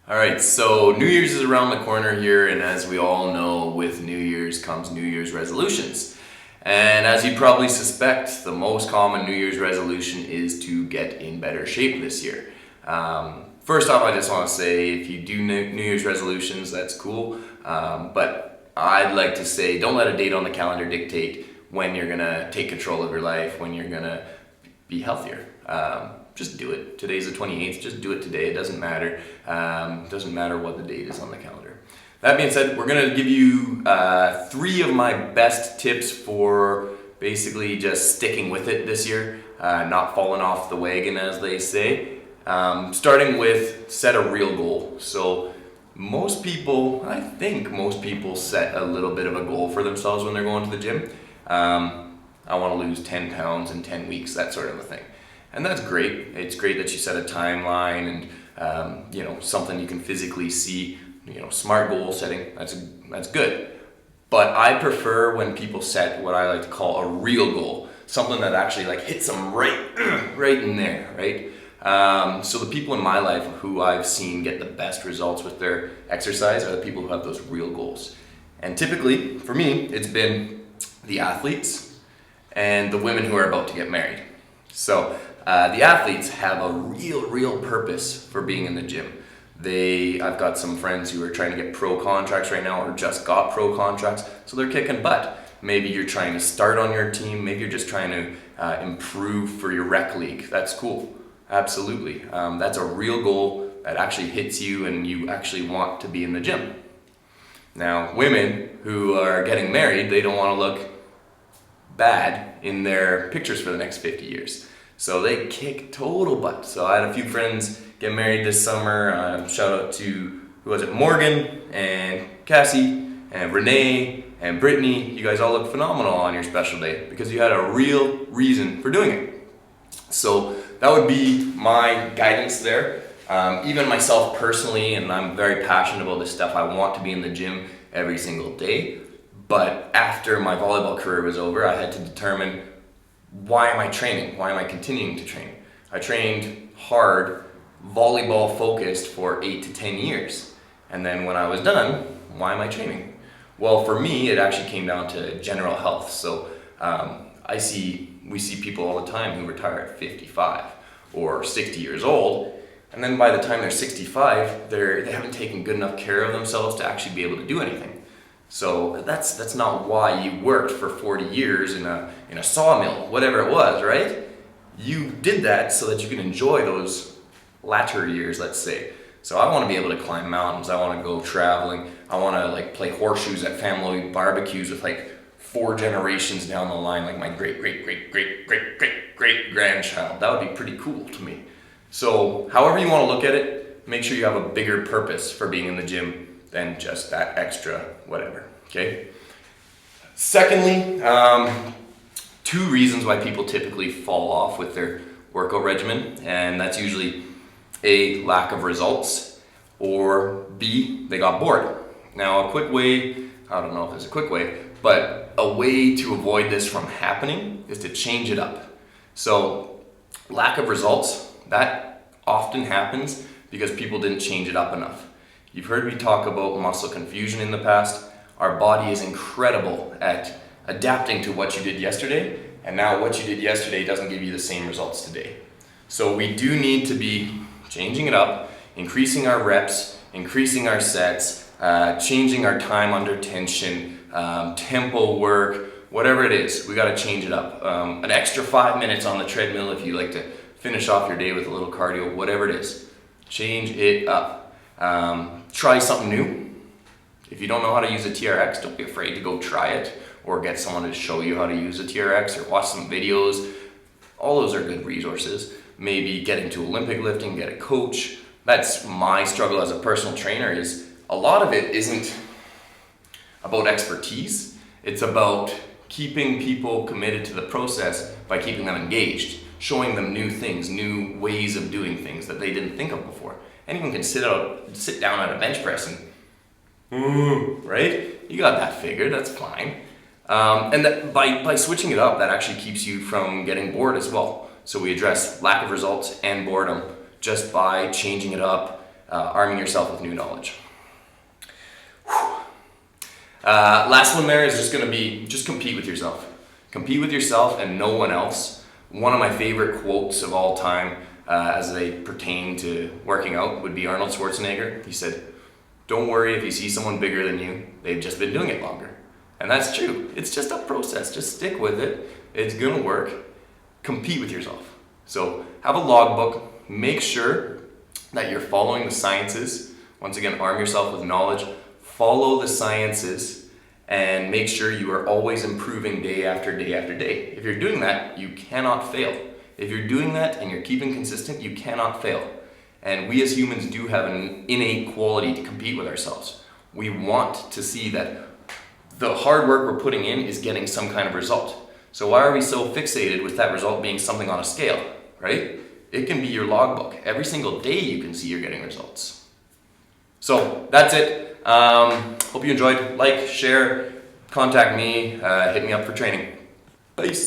All right, so New Year's is around the corner here, and as we all know, with New Year's comes New Year's resolutions. And as you probably suspect, the most common New Year's resolution is to get in better shape this year. First off, I just want to say if you do New Year's resolutions, that's cool. But I'd like to say don't let a date on the calendar dictate when you're going to take control of your life, when you're going to be healthier. Just do it. Today's the 28th. Just do it today. It doesn't matter. Doesn't matter what the date is on the calendar. That being said, we're going to give you three of my best tips for basically just sticking with it this year, not falling off the wagon, as they say. Starting with set a real goal. So I think most people set a little bit of a goal for themselves when they're going to the gym. I want to lose 10 pounds in 10 weeks, that sort of a thing. And that's great. It's great that you set a timeline and something you can physically see. Smart goal setting. That's good. But I prefer when people set what I like to call a real goal, something that actually hits them right in there, right? So the people in my life who I've seen get the best results with their exercise are the people who have those real goals. And typically, for me, it's been the athletes and the women who are about to get married. So the athletes have a real purpose for being in the gym. I've got some friends who are trying to get pro contracts right now or just got pro contracts, so they're kicking butt. Maybe you're trying to start on your team, maybe you're just trying to improve for your rec league. That's cool, absolutely. That's a real goal that actually hits you and you actually want to be in the gym. Now, women who are getting married, they don't want to look bad in their pictures for the next 50 years. So they kick total butt. So I had a few friends get married this summer. Shout out to, Morgan and Cassie and Renee and Brittany. You guys all look phenomenal on your special day because you had a real reason for doing it. So that would be my guidance there. Even myself personally, and I'm very passionate about this stuff, I want to be in the gym every single day. But after my volleyball career was over, I had to determine, why am I training? Why am I continuing to train? I trained hard, volleyball focused for 8 to 10 years. And then when I was done, why am I training? Well, for me, it actually came down to general health. So we see people all the time who retire at 55 or 60 years old. And then by the time they're 65, they haven't taken good enough care of themselves to actually be able to do anything. So that's not why you worked for 40 years in a sawmill, whatever it was, right? You did that so that you can enjoy those latter years, let's say. So I want to be able to climb mountains. I want to go traveling. I want to play horseshoes at family barbecues with 4 generations down the line, like my great grandchild. That would be pretty cool to me. So however you want to look at it, make sure you have a bigger purpose for being in the gym than just that extra whatever, okay? Secondly, 2 reasons why people typically fall off with their workout regimen, and that's usually A, lack of results, or B, they got bored. Now a quick way, I don't know if there's a quick way, but a way to avoid this from happening is to change it up. So lack of results, that often happens because people didn't change it up enough. You've heard me talk about muscle confusion in the past. Our body is incredible at adapting to what you did yesterday, and now what you did yesterday doesn't give you the same results today. So we do need to be changing it up, increasing our reps, increasing our sets, changing our time under tension, tempo work, whatever it is, we gotta change it up. An extra 5 minutes on the treadmill if you like to finish off your day with a little cardio, whatever it is. Change it up. Try something new. If you don't know how to use a TRX, don't be afraid to go try it or get someone to show you how to use a TRX or watch some videos. All those are good resources. Maybe get into Olympic lifting, get a coach. That's my struggle as a personal trainer, is a lot of it isn't about expertise. It's about keeping people committed to the process by keeping them engaged, showing them new things, new ways of doing things that they didn't think of before. Anyone can sit down at a bench press and, right? You got that figured, that's fine. And that by switching it up, that actually keeps you from getting bored as well. So we address lack of results and boredom just by changing it up, arming yourself with new knowledge. Last one there is just going to be, just compete with yourself. Compete with yourself and no one else. One of my favorite quotes of all time as they pertain to working out would be Arnold Schwarzenegger. He said, "Don't worry if you see someone bigger than you, they've just been doing it longer." And that's true. It's just a process. Just stick with it. It's going to work. Compete with yourself. So have a logbook. Make sure that you're following the sciences. Once again, arm yourself with knowledge. Follow the sciences and make sure you are always improving day after day after day. If you're doing that, you cannot fail. If you're doing that and you're keeping consistent, you cannot fail. And we as humans do have an innate quality to compete with ourselves. We want to see that the hard work we're putting in is getting some kind of result. So why are we so fixated with that result being something on a scale, right? It can be your logbook. Every single day you can see you're getting results. So that's it. Hope you enjoyed. Like, share, contact me, hit me up for training. Peace.